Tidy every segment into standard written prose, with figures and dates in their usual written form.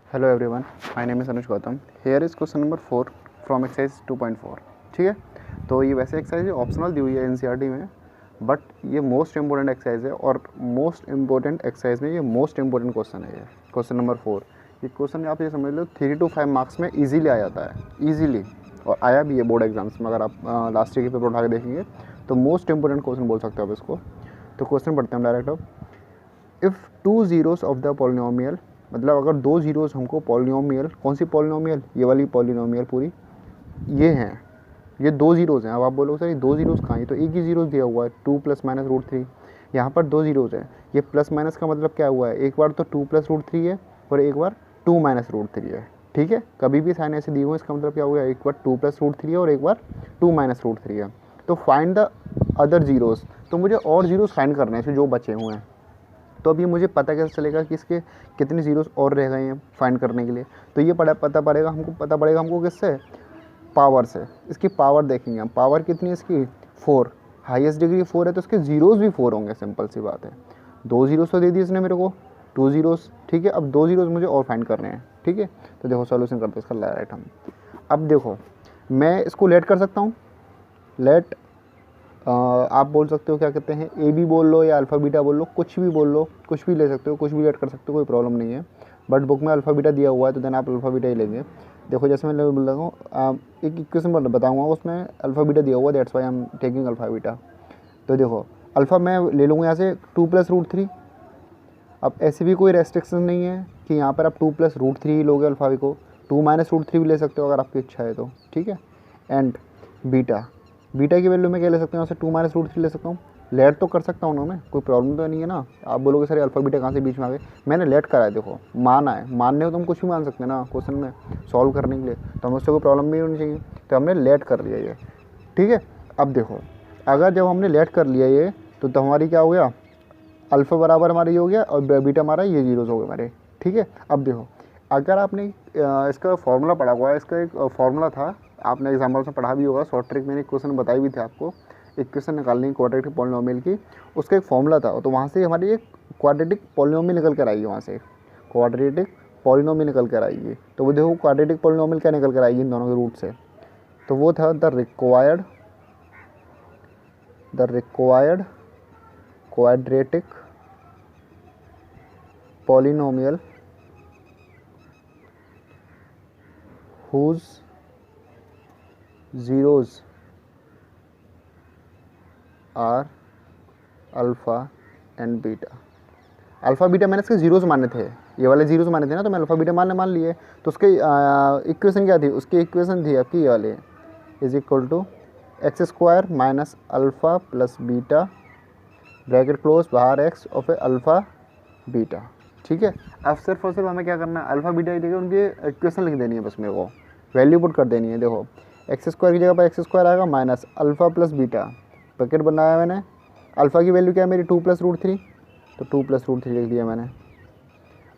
Hello everyone, my name is Anuj Gautam. Here is question number 4 from exercise 2.4। ठीक है, तो ये वैसे एक्सरसाइज ऑप्शनल दी हुई है एनसीईआरटी में, बट ये मोस्ट इंपॉर्टेंट एक्सरसाइज है और मोस्ट इंपॉर्टेंट एक्सरसाइज में ये मोस्ट इंपॉर्टेंट क्वेश्चन है। ये क्वेश्चन नंबर 4, ये क्वेश्चन आप ये समझ लो 3 to 5 मार्क्स में ईजीली आ जाता है, ईजीली, और आया भी है बोर्ड एग्जाम्स में। अगर आप लास्ट ईयर के पेपर उठा के देखेंगे तो मोस्ट इंपॉर्टेंट क्वेश्चन बोल सकते हो आप इसको। तो क्वेश्चन पढ़ते हैं डायरेक्ट। अब if 2 zeros of the polynomial, मतलब अगर 2 जीरोस हमको पॉलिनोमियल, कौन सी पॉलिनोमियल, ये वाली पॉलिनोमियल पूरी, ये हैं, ये 2 जीरोस हैं। अब आप बोलोगे सर ये 2 जीरोस कहाँ, ये तो एक ही जीरोस दिया हुआ है 2 + -√3। यहाँ पर 2 जीरोस हैं, ये प्लस माइनस का मतलब क्या हुआ है, एक बार तो 2 + √3 है और एक बार 2 - √3 है। ठीक है, कभी भी साइन ऐसे दिए हुए, इसका मतलब क्या हो गया, एक बार 2 + √3 है और एक बार 2 - √3 है। तो फाइंड द अदर जीरोस, तो मुझे और जीरोस फाइंड करने हैं जो बचे हुए हैं। तो अब ये मुझे पता कैसे चलेगा कि इसके कितने जीरोस और रह गए हैं फाइंड करने के लिए। तो ये पता पड़ेगा हमको किससे, पावर से। इसकी पावर देखेंगे हम, पावर कितनी है इसकी, 4, हाईएस्ट डिग्री 4 है तो इसके जीरोस भी 4 होंगे, सिंपल सी बात है। 2 जीरोस तो दे दिए इसने मेरे को, 2 जीरोस। ठीक है, अब 2 जीरोस मुझे और फाइंड करने हैं। ठीक है, तो देखो सोल्यूशन करते हैं इसका डायरेक्ट हम। अब देखो मैं इसको लेट कर सकता हूँ, लेट आप बोल सकते हो क्या कहते हैं, ए बी बोल लो या अल्फ़ा बीटा बोल लो, कुछ भी बोल लो, कुछ भी ले सकते हो, कुछ भी ऐड कर सकते हो, कोई प्रॉब्लम नहीं है। बट बुक में अल्फ़ा बीटा दिया हुआ है तो देन आप अल्फ़ा बीटा ही लेंगे। देखो जैसे मैं बोल रहा हूँ, एक इक्वेशन बताऊँगा, उसमें अल्फ़ा बीटा दिया हुआ, that's why I am taking alpha beta. तो देखो अल्फ़ा मैं ले लूँगा यहाँ से 2 + √3। अब ऐसे भी कोई रेस्ट्रिक्शन नहीं है कि यहाँ पर आप 2 + √3 ही लोगे अल्फ़ा को, 2 - √3 भी ले सकते हो अगर आपकी इच्छा है तो। ठीक है, एंड बीटा की वैल्यू में क्या ले सकता हूँ, यहाँ से 2 - √3 ले सकता हूँ। लेट तो कर सकता हूँ ना मैं, कोई प्रॉब्लम तो नहीं है ना। आप बोलोगे सर अल्फ़ा बीटा कहाँ से बीच में आ गए, मैंने लेट करा है, देखो माना है, मानने हो तो हम कुछ भी मान सकते हैं ना क्वेश्चन में सॉल्व करने के लिए, तो हमें उससे कोई प्रॉब्लम भी होनी चाहिए। तो हमने लेट कर लिया ये। ठीक है, अब देखो अगर जब हमने लेट कर लिया ये, तो हमारी क्या हो गया, अल्फ़ा बराबर हमारा ये हो गया और बीटा हमारा ये जीरोस हो गए हमारे। ठीक है, अब देखो अगर आपने इसका फॉर्मूला पढ़ा हुआ है, इसका एक फॉर्मूला था, आपने एग्जाम्पल में पढ़ा भी होगा, शॉर्ट ट्रिक मैंने एक क्वेश्चन बताई भी थी आपको, एक क्वेश्चन निकालनी क्वाड्रेटिक पॉलिनोमियल की, उसका एक फॉर्मूला था। तो वहाँ से हमारी एक क्वाड्रेटिक पॉलिनोमियल निकल कर आएगी, वहाँ से क्वाड्रेटिक पॉलिनोमियल निकल कर आएगी। तो वो देखो क्वाड्रेटिक पॉलिनोमियल क्या निकल कर आएगी इन दोनों के रूट से, तो वो था the required quadratic polynomial whose zeros are alpha and beta. Alpha beta मैंने इसके जीरोस माने थे, ये वाले जीरोस माने थे ना, तो मैं अल्फ़ा बीटा मान लिए। तो उसके इक्वेशन क्या थी, उसकी इक्वेशन थी आपकी ये वाले, is equal to x² minus alpha plus beta bracket close बाहर एक्स और फिर अल्फ़ा बीटा। ठीक है, अब सिर्फ और सिर्फ हमें क्या करना है, अल्फ़ा बीटा की जगह उनकी इक्वेशन लिख देनी है, बस मेरे को वैल्यू पुट कर देनी है। देखो x² की जगह पर x² आएगा minus alpha plus beta, bracket बनाया मैंने, अल्फ़ा की वैल्यू क्या है मेरी 2 + √3, तो 2 + √3 लिख दिया मैंने।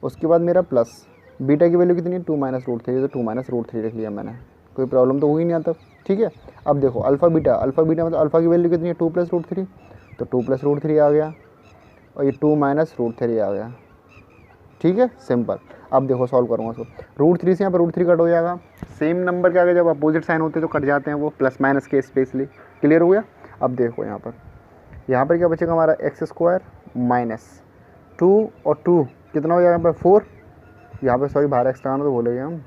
उसके बाद मेरा प्लस बीटा की वैल्यू कितनी है, 2 - √3, तो 2 - √3 लिख लिया मैंने, कोई प्रॉब्लम तो हुई नहीं आता। ठीक है, अब देखो अल्फ़ा बीटा मतलब अल्फ़ा की वैल्यू कितनी है, 2 + √3, तो 2 + √3 आ गया और ये 2 - √3 आ गया। ठीक है, सिंपल। अब देखो सॉल्व करूँगा इसको, √3 से यहाँ पर √3 कट हो जाएगा। सेम नंबर के आगे जब अपोजिट साइन होते हैं तो कट जाते हैं वो, प्लस माइनस के स्पेशली। क्लियर हो गया। अब देखो यहाँ पर क्या बचेगा हमारा, x² माइनस 2 और 2 कितना हो जाएगा यहाँ पर 4, यहाँ पर सॉरी बाहर एक्स्ट्रा आना तो बोलेंगे हम,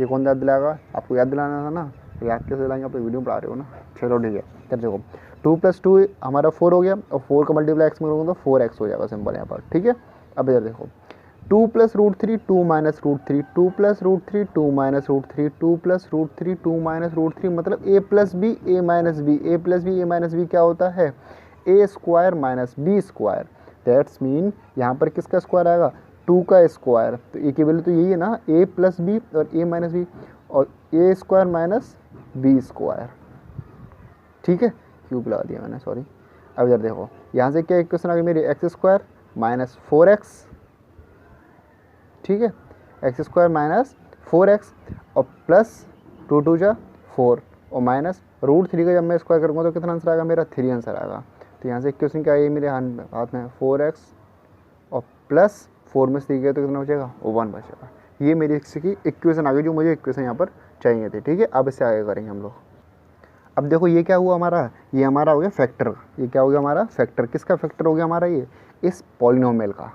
ये कौन याद दिलाएगा, आपको याद दिलाना था ना, तो याद कैसे दिलाएंगे, आप तो वीडियो पढ़ा रहे हो ना। चलो ठीक है, कर देखो 2 + 2 हमारा 4 हो गया और 4 का मल्टीप्लाई x में करूँगा तो 4x हो जाएगा, सिंपल यहाँ पर। ठीक है, अब इधर देखो 2 + √3 2 - √3 2 + √3 2 - √3 2 + √3 2 - √3, मतलब a + b a - b, a + b a - b क्या होता है, a² minus b²। That's mean यहाँ पर किसका स्क्वायर आएगा, 2 का स्क्वायर। तो ए की वैल्यू तो यही है ना, a + b और a - b और a² माइनस b²। ठीक है, क्यूब लगा दिया मैंने, सॉरी। अब इधर देखो यहाँ से क्या इक्वेशन आ गई मेरी, x² माइनस 4x। ठीक है, x² माइनस 4x और प्लस 2 × 2 = 4 और माइनस √3 का जब मैं स्क्वायर करूँगा तो कितना आंसर आएगा मेरा, 3 आंसर आएगा। तो यहाँ से इक्वेशन क्या है मेरे हाथ में, 4x और प्लस 4 में से 3 गया तो कितना बचेगा, 1 बचेगा। ये मेरी एक्स की इक्वेशन आ गई जो मुझे इक्वेशन यहाँ पर चाहिए थी। ठीक है, अब इससे आगे करेंगे हम लोग। अब देखो ये क्या हुआ हमारा, ये हमारा हो गया फैक्टर। ये क्या हो गया हमारा फैक्टर, किसका फैक्टर हो गया हमारा, ये इस पॉलिनोमियल का,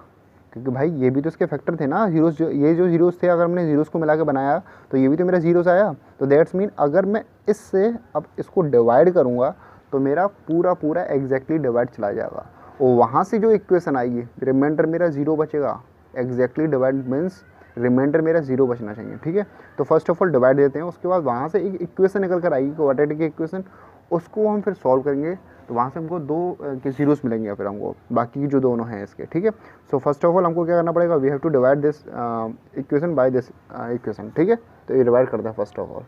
क्योंकि भाई ये भी तो इसके फैक्टर थे ना, जीरोस जो ये जो जीरोस थे, अगर हमने जीरोस को मिला के बनाया तो ये भी तो मेरा जीरोस आया। तो दैट्स मीन अगर मैं इससे अब इसको डिवाइड करूँगा तो मेरा पूरा पूरा एग्जैक्टली डिवाइड चला जाएगा, और वहाँ से जो इक्वेशन आएगी रिमाइंडर मेरा जीरो बचेगा। एग्जैक्टली डिवाइड मीन्स रिमाइंडर मेरा जीरो बचना चाहिए। ठीक है, तो फर्स्ट ऑफ ऑल डिवाइड देते हैं, उसके बाद वहाँ से एक इक्वेशन निकल कर आएगी क्वाड्रेटिक इक्वेशन, उसको हम फिर सॉल्व करेंगे, तो वहाँ से हमको दो के जीरोस मिलेंगे, फिर हमको बाकी जो दोनों हैं इसके। ठीक है, सो फर्स्ट ऑफ ऑल हमको क्या करना पड़ेगा, we have to divide this equation by this equation. ठीक है, तो ये डिवाइड करता है first of all.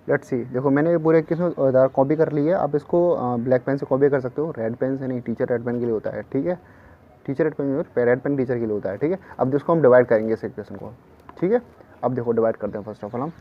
Let's see, देखो मैंने ये पूरे इक्वेशन कॉपी कर ली है। आप इसको ब्लैक पेन से कॉपी कर सकते हो, रेड पेन से नहीं, टीचर रेड पेन के लिए होता है। ठीक है, टीचर रेड पेन टीचर के लिए होता है। ठीक है, अब जिसको हम डिवाइड करेंगे इस इक्वेशन को। ठीक है, अब देखो डिवाइड करते हैं फर्स्ट ऑफ ऑल हम।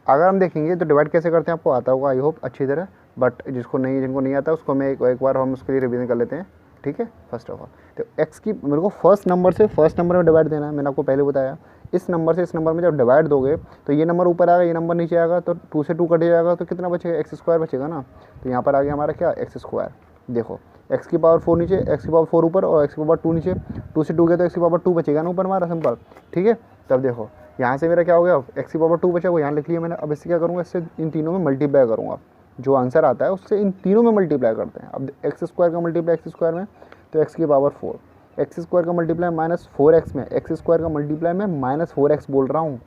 अगर हम देखेंगे तो डिवाइड कैसे करते हैं आपको आता होगा आई होप अच्छी तरह, बट जिनको नहीं आता उसको मैं एक बार हम उसके लिए रिवीजन कर लेते हैं। ठीक है, फर्स्ट ऑफ ऑल तो एक्स की मेरे को फर्स्ट नंबर से फर्स्ट नंबर में डिवाइड देना है, मैंने आपको पहले बताया। इस नंबर से इस नंबर में जब डिवाइड दोगे तो ये नंबर ऊपर आएगा, ये नंबर नीचे आएगा, तो 2 से 2 कट जाएगा, तो कितना बचेगा, एक्स स्क्वायर बचेगा ना। तो यहाँ पर आ गया हमारा क्या, एक्स स्क्वायर। देखो एक्स की पावर 4 नीचे, एक्स की पावर 4 ऊपर और एक्स की पावर 2 नीचे, 2 से 2 गया तो एक्स की पावर 2 बचेगा ना ऊपर हमारा, सिंपल। ठीक है, तब देखो यहाँ से मेरा क्या हो गया, एक्स की पावर 2 बचा, वो यहाँ लिख लिया मैंने। अब इससे क्या करूँगा, इससे इन तीनों में मल्टीप्लाई करूँगा, जो आंसर आता है उससे इन तीनों में मल्टीप्लाई करते हैं। अब एक्स स्क्वायर का मल्टीप्लाई एक्स स्क्वायर में, तो एक्स की पावर 4, एक्स स्क्वायर का मल्टीप्लाई माइनस 4x में, एक्स स्क्वायर का मल्टीप्लाई में माइनस 4x बोल रहा हूँ,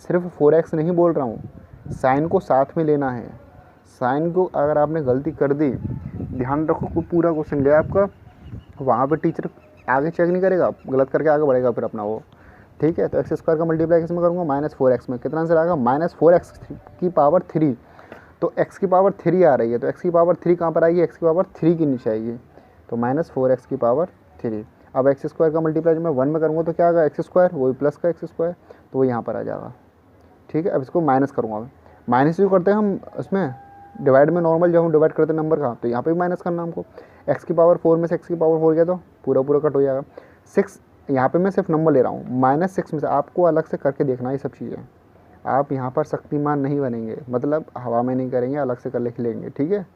सिर्फ 4x नहीं बोल रहा हूँ, साइन को साथ में लेना है। साइन को अगर आपने गलती कर दी, ध्यान रखो पूरा क्वेश्चन गया आपका, वहाँ पे टीचर आगे चेक नहीं करेगा, गलत करके आगे बढ़ेगा फिर अपना वो। ठीक है, तो एक्स स्क्वायर का मल्टीप्लाई किस में करूँगा, माइनस 4x में, कितना आंसर आएगा, माइनस 4x की पावर 3। तो x की पावर 3 आ रही है, तो x की पावर 3 कहाँ पर आएगी, x की पावर 3 के नीचे आएगी, तो माइनस 4x की पावर 3। अब एक्स स्क्वायर का मल्टीप्लाई जब मैं 1 में करूँगा तो क्या आएगा, एक्स स्क्वायर वही प्लस का एक्स स्क्वायर, तो वो यहाँ पर आ जाएगा। ठीक है, अब इसको माइनस करूँगा मैं, माइनस जो करते हैं हम उसमें डिवाइड में, नॉर्मल जब हम डिवाइड करते हैं नंबर का, तो यहाँ पे भी माइनस करना हमको। एक्स की पावर 4 में से एक्स की पावर 4 गया तो पूरा पूरा कट हो जाएगा। 6 यहाँ पे मैं सिर्फ नंबर ले रहा हूँ, -6 में से आपको अलग से करके देखना ये सब चीज़ें। आप यहाँ पर शक्तिमान नहीं बनेंगे, मतलब हवा में नहीं करेंगे, अलग से कर लिख लेंगे। ठीक है,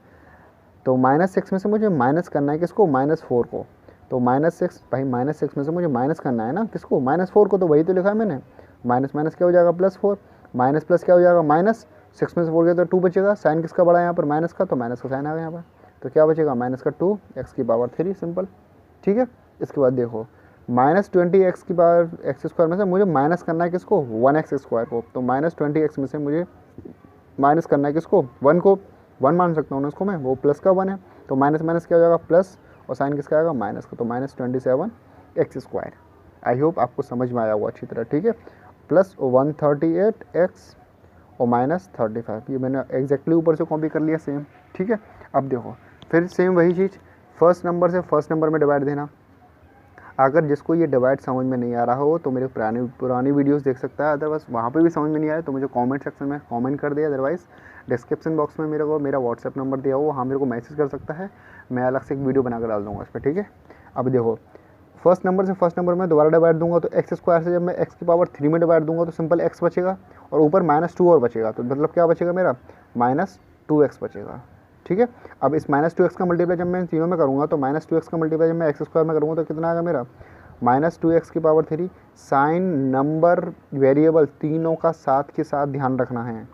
तो -6 में से मुझे माइनस करना है किसको, -4 को। तो -6 भाई, -6 में से मुझे माइनस करना है ना किसको, -4 को, तो वही तो लिखा है मैंने। माइनस माइनस क्या हो जाएगा, +4, माइनस प्लस क्या हो जाएगा, -6 में से 4 गया तो 2 बचेगा। साइन किसका बड़ा है यहाँ पर, माइनस का, तो माइनस का साइन आ गया यहाँ पर, तो क्या बचेगा, माइनस का 2 एक्स की पावर 3, सिंपल। ठीक है, इसके बाद देखो -20 एक्स की पावर एक्स स्क्वायर में से मुझे माइनस करना है किसको, 1x स्क्वायर को। तो -20 में से मुझे माइनस करना है किसको, 1 को, 1 मान सकता हूँ ना उसको मैं, वो प्लस का 1 है, तो माइनस माइनस क्या हो जाएगा, प्लस, और साइन किसका आएगा, माइनस का, तो -27 एक्स स्क्वायर। आई होप आपको समझ में आया हुआ अच्छी तरह। ठीक है, प्लस 138 एक्स और -35, ये मैंने एग्जैक्टली ऊपर से कॉपी कर लिया सेम। ठीक है, अब देखो फिर सेम वही चीज़, फर्स्ट नंबर से फर्स्ट नंबर में डिवाइड देना। अगर जिसको ये डिवाइड समझ में नहीं आ रहा हो तो मेरे पुरानी वीडियोस देख सकता है, अदरवाइज वहाँ पे भी समझ में नहीं आया तो मुझे कमेंट सेक्शन में कमेंट कर दे, अदरवाइज़ डिस्क्रिप्शन बॉक्स में मेरा व्हाट्सएप नंबर दिया हो, वहाँ मेरे को मैसेज कर सकता है, मैं अलग से एक वीडियो बना कर डाल दूँगा इस पर। ठीक है, अब देखो फर्स्ट नंबर से फर्स्ट नंबर में दोबारा डिवाइड दूंगा, तो एक्स स्क्वायर से जब मैं एक्स की पावर 3 में डिवाइड दूंगा तो सिंपल एक्स बचेगा, और ऊपर -2 और बचेगा, तो मतलब क्या बचेगा मेरा, -2x बचेगा। ठीक है, अब इस -2x का मल्टीप्लाई जब मैं तीनों में करूँगा, तो -2x का मल्टीप्लाई जब मैं एक्स स्क्वायर में करूँगा तो कितना आएगा मेरा, -2x की पावर 3। साइन, नंबर, वेरिएबल तीनों का साथ के साथ ध्यान रखना है,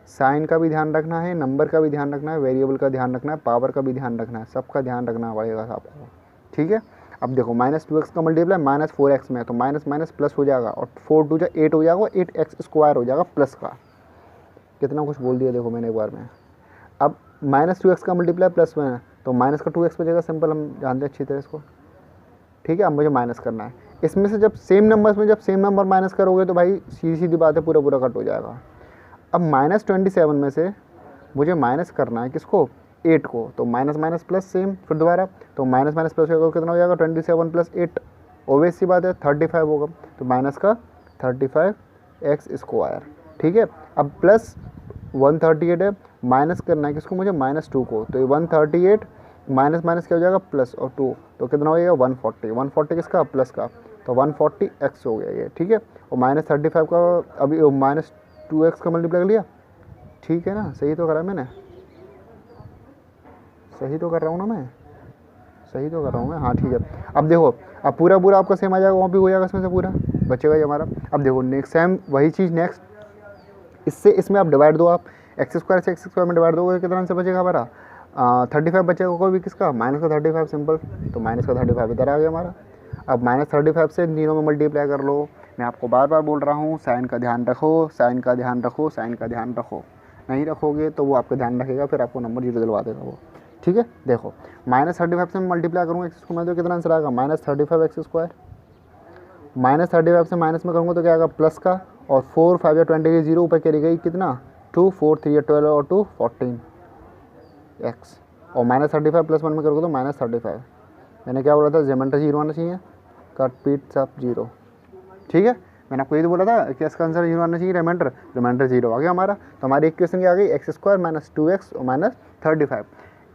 साइन का भी ध्यान रखना है, नंबर का भी ध्यान रखना है, वेरिएबल का ध्यान रखना है, पावर का भी ध्यान रखना है, सबका ध्यान रखना पड़ेगा आपको। ठीक है, अब देखो -2x का मल्टीप्लाई -4x में है, तो माइनस माइनस प्लस हो जाएगा, और 4 2 8 हो जाएगा, 8x स्क्वायर हो जाएगा प्लस का। कितना कुछ बोल दिया देखो मैंने एक बार में। अब -2x का मल्टीप्लाई प्लस में है, तो माइनस का 2x बचेगा, सिंपल, हम जानते हैं अच्छी तरह इसको। ठीक है, अब मुझे माइनस करना है इसमें से, जब सेम नंबर्स में जब सेम नंबर माइनस करोगे तो भाई सीधी सीधी बात है, पूरा पूरा कट हो जाएगा। अब -27 में से मुझे माइनस करना है किसको, 8 को, तो माइनस माइनस प्लस सेम, फिर दोबारा, तो माइनस माइनस प्लस होगा, कितना हो जाएगा, 27 + 8, ओबियस सी बात है 35 होगा, तो माइनस का 35x स्क्वायर। ठीक है, अब प्लस 138 है, माइनस करना है किसको मुझे, -2 को, तो ये 138 माइनस माइनस क्या हो जाएगा, प्लस और 2, तो कितना हो जाएगा, 140 किसका, प्लस का, तो 140x हो गया ये, ठीक है। और -35 का अभी -2x का मल्टीप्लाई कर लिया, ठीक है ना, सही तो करा मैंने, सही तो कर रहा हूँ ना मैं, सही तो कर रहा हूँ मैं, हाँ ठीक है। अब देखो, अब पूरा पूरा आपका सेम आ जाएगा, वहाँ भी हो जाएगा इसमें से पूरा बचेगा ये हमारा। अब देखो नेक्स्ट सेम वही चीज़ नेक्स्ट, इससे इसमें आप डिवाइड दो, आप एक्स स्क्वायर से एक्स स्क्वायर में डिवाइड दोगे कितना आंसर बचेगा हमारा 35 बचेगा, कोई भी किसका माइनस का 35 सिंपल, तो माइनस का 35 इधर आ गया हमारा। अब -35 से इन तीनों में मल्टीप्लाई कर लो। मैं आपको बार बार बोल रहा हूँ साइन का ध्यान रखो, साइन का ध्यान रखो, साइन का ध्यान रखो, नहीं रखोगे तो वो आपका ध्यान रखेगा, फिर आपको नंबर 0 दिलवा देगा वो, ठीक है। देखो -35 से मल्टीप्लाई करूँगा एक्स स्क्वायर में तो कितना आंसर आएगा -35 एक्स स्क्वायर, -35 से माइनस में करूँगा तो क्या आएगा प्लस का, और 4 5 या 20 की 0 ऊपर करी गई कितना 2 4 3 या 12 और 2 14 एक्स, और -35 +1 में करोगे तो -35। मैंने क्या बोला था, जेमेंटर 0 आना चाहिए, कट पीट सब 0, ठीक है। मैंने आपको ये तो बोला था कि इसका आंसर 0 आना चाहिए, रिमाइंडर 0 आ गया हमारा। तो हमारी इक्वेशन क्या आ गई, एक्स स्क्वायर -2x और -35।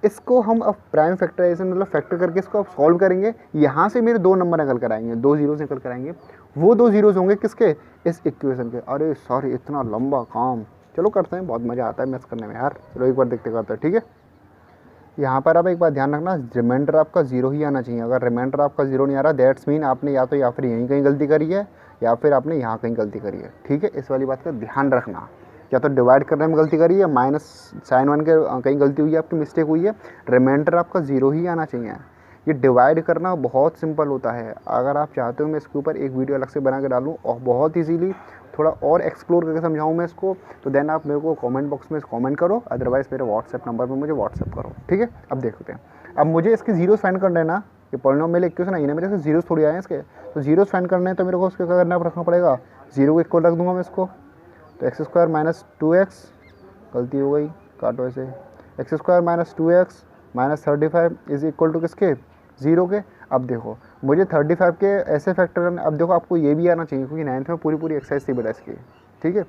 इसको हम अब प्राइम फैक्टराइजेशन मतलब फैक्टर करके इसको अब सॉल्व करेंगे। यहाँ से मेरे 2 नंबर निकल कर आएंगे, 2 जीरोस निकल कर आएंगे, वो 2 जीरोस होंगे किसके, इस इक्वेशन के। अरे सॉरी इतना लंबा काम, चलो करते हैं, बहुत मज़ा आता है मैथ्स करने में यार, चलो एक बार देखते करते हैं, ठीक है। यहाँ पर आप एक बात ध्यान रखना, रिमाइंडर आपका 0 ही आना चाहिए। अगर रिमाइंडर आपका 0 नहीं आ रहा, दैट्स मीन आपने या फिर यहीं कहीं गलती करी है, या फिर आपने यहाँ कहीं गलती करी है, ठीक है। इस वाली बात का ध्यान रखना, या तो डिवाइड करने में गलती करी है, माइनस साइन 1 के कहीं गलती हुई है, आपकी मिस्टेक हुई है, रिमाइंडर आपका 0 ही आना चाहिए। ये डिवाइड करना बहुत सिंपल होता है। अगर आप चाहते हो मैं इसके ऊपर एक वीडियो अलग से बना के डालूँ और बहुत ईजीली थोड़ा और एक्सप्लोर करके समझाऊँ मैं इसको, तो देन आप मेरे को कमेंट बॉक्स में कमेंट करो, अदरवाइज़ मेरे व्हाट्सएप नंबर पर मुझे व्हाट्सएप करो, ठीक है। अब देखते हैं, अब मुझे इसके जीरोस फाइंड करना है ना, ये पॉलिनोमियल इक्वेशन है ना, मेरे इसके जीरोस थोड़ी आए हैं इसके, तो जीरोस फाइंड करने हैं तो मेरे को उसके क्या करना रखना पड़ेगा, 0 को इक्वल रख दूंगा मैं इसको। तो एक्स स्क्वायर -2x, गलती हो गई काटो ऐसे, x square -2x -35 is equal to किसके 0 के। अब देखो मुझे 35 के ऐसे फैक्टर करने, अब देखो आपको ये भी आना चाहिए क्योंकि 9th में पूरी एक्सरसाइज थी बेटा इसकी, ठीक है।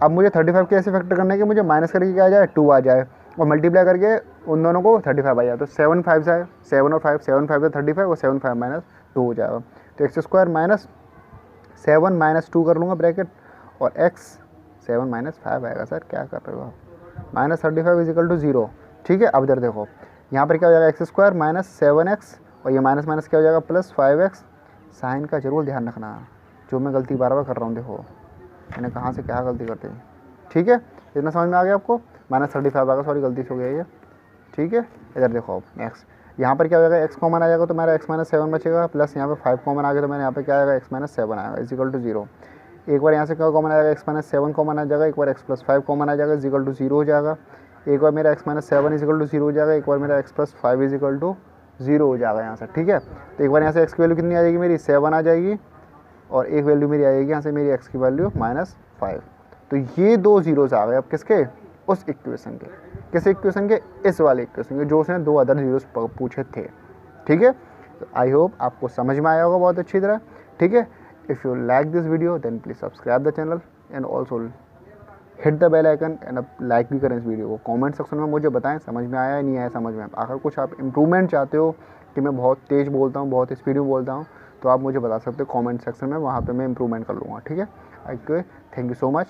अब मुझे 35 के ऐसे फैक्टर करने के मुझे माइनस करके क्या आ जाए 2 आ जाए, और मल्टीप्लाई करके उन दोनों को 35 आ जाए, तो 7 5 से 7 और 5 7 5 से 35 और 7 5 -2 हो जाएगा। तो एक्स स्क्वायर -7 -2 कर लूँगा ब्रैकेट, और एक्स 7 -5 आएगा। सर क्या कर रहे हो आप, -35 इज इक्वल टू 0, ठीक है। अब इधर देखो यहाँ पर क्या हो जाएगा, एक्स स्क्वायर -7x और ये माइनस माइनस क्या हो जाएगा +5x। साइन का जरूर ध्यान रखना, जो मैं गलती बार बार कर रहा हूँ, देखो मैंने कहाँ से क्या गलती करते हैं, ठीक है। इतना समझ में आ गया आपको, -35 आ गया, सॉरी गलती से हो गया ये, ठीक है। इधर देखो आप एक्स, यहाँ पर क्या हो जाएगा, एक्स कॉमन आ जाएगा तो मेरा x -7 बचेगा, प्लस यहाँ पे 5 कॉमन आ गया तो मैंने यहाँ पे क्या आएगा x -7 आएगा इज इक्वल टू 0। एक बार यहाँ से क्या कॉमन आ जाएगा, x -7 कॉमन आ जाएगा, एक बार x +5 कॉमन आ जाएगा इज इक्वल टू 0 हो जाएगा। एक बार मेरा x -7 इज इक्वल टू 0 हो जाएगा, एक बार मेरा x +5 इज इक्वल टू 0 हो जाएगा यहाँ से, ठीक है। तो एक बार यहाँ से x की वैल्यू कितनी आ जाएगी मेरी 7 आ जाएगी, और एक वैल्यू मेरी आएगी यहाँ से मेरी x की वैल्यू -5। तो ये 2 जीरोस आ गए अब किसके, उस इक्वेशन के, किस इक्वेशन के, इस वाले इक्वेशन के, जो उसने 2 अदर जीरोस पूछे थे, ठीक है। तो आई होप आपको समझ में आया होगा बहुत अच्छी तरह, ठीक है। If you like this video then please subscribe the channel and also hit the bell icon, and अब लाइक भी करें इस वीडियो को। कमेंट सेक्शन में मुझे बताएं समझ में आया या नहीं आया समझ में। अगर कुछ आप इम्प्रूवमेंट चाहते हो कि मैं बहुत तेज़ बोलता हूँ, बहुत स्पीड में बोलता हूँ, तो आप मुझे बता सकते हो कमेंट सेक्शन में, वहाँ पे मैं इम्प्रूवमेंट कर लूँगा, ठीक है। Okay, thank you so much.